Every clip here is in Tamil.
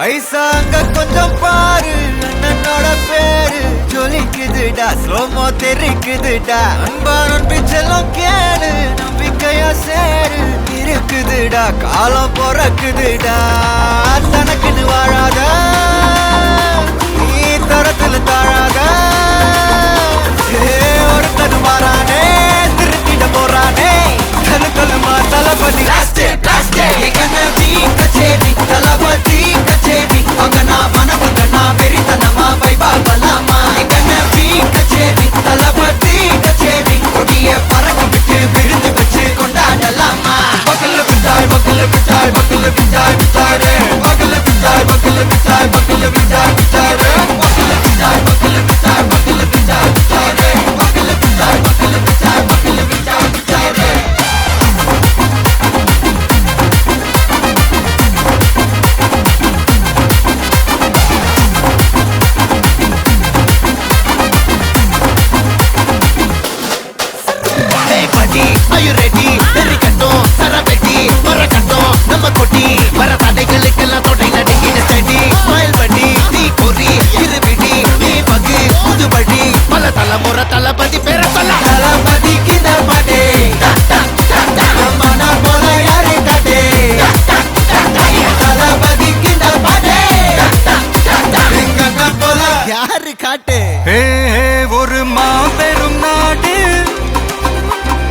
ஐசா அங்க கொஞ்சம் பாரு, அண்ணனோட பேரு ஜொலிக்குதுடா, ஸ்லோமோ தெரிக்குதுடா, அன்பானன் பிச்செல்லாம் கேளு, நம்பிக்கையா சேரு இருக்குதுடா, காலம் பொறக்குதுடா, தனக்குன்னு வாழாத நீ தரத்துல தாழாத, ஒருத்தன் மாறானே திருத்திட போறானே, தனக்கல்லுமா தளபதி கச்சேரி தளபதி கச்சேரி அங்கனா வனவங்கனா வெறித்தனமா வைபா பலாமா கண்ணபி கச்சேரி தளபதி கச்சேரி கொடிய பறக்க விட்டு விருந்து வச்சு கொண்டாடலாமா பக்கல்ல விட்டாய் பக்கல்ல விட்டாய் பக்கல்ல விட்டாய் விட்டாரே பக்கல்ல விட்டாய் பக்கல்ல விட்டாய் பக்கல்ல விட்டாய் விட்டாரே பக்கல்ல விட்டாய் பக்கல்ல விட்டாய் பக்கல்ல விட்டாய் விட்டாரே பக்கல்ல விட்டாய் பக்கல்ல விட்டாய் பக்கல்ல விட்டாய் விட்டாரே Are you ready? Derikattom, Saraveti, Marakattom, Namma Koti, Varathadegalukkellam thodai nadingina steady, smile buddy, nee kori, iruvidi, nee pagi, pudu buddy, pala thalamura thalapathy pera solla, thalapathy kinda pade, mana pola yaare kade, thalapathy kinda pade, enga pola yaare kaate, oru maaperum naadu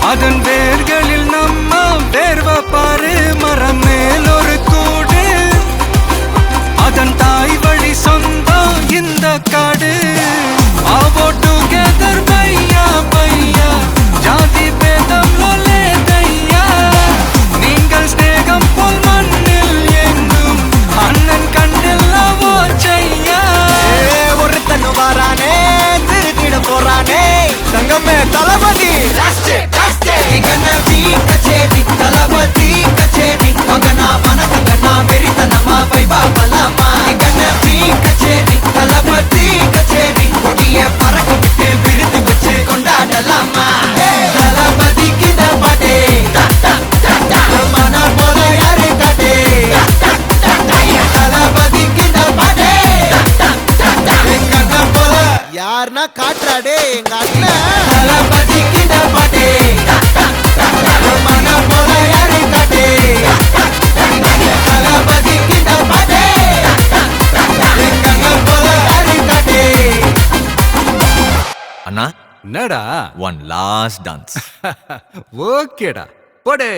அதன் வேர்களில் நம்ம வேர்வ பாரு மரம் மேல் ஒரு கூடு அதன் தாய் வழி சொந்தம் இந்த காடு ஆவோ டுகெதர் பையா பையா ஜாதி பேதம் லோலே தையா நீங்கள் ஸ்நேகம் போல் மண்ணில் எங்கும் அண்ணன் கண்ணில் ஓச்சையா ஒருத்தன் வாரானே திருத்திட போறானே தங்கமே தளபதி கண்ணபி கச்சேரி தளபதி கச்சேரி மகனா வனவங்கனா வெறித்தனமா வைபா பலாமா கண்ணபி கச்சேரி தளபதி கச்சேரி கொடிய பறக்க விட்டு விருந்து வச்சு கொண்டாடலாமா தளபதி கிட்ட பாட்டே மன போல யாரு காட்டே தளபதி கிட்ட பாட்டே எங்க போல யாருன்னா காட்டுறாடே எங்க அண்ணன் தளபதி கிட்ட பாட்டே அண்ணா என்னடா one last dance ஓகேடா போடே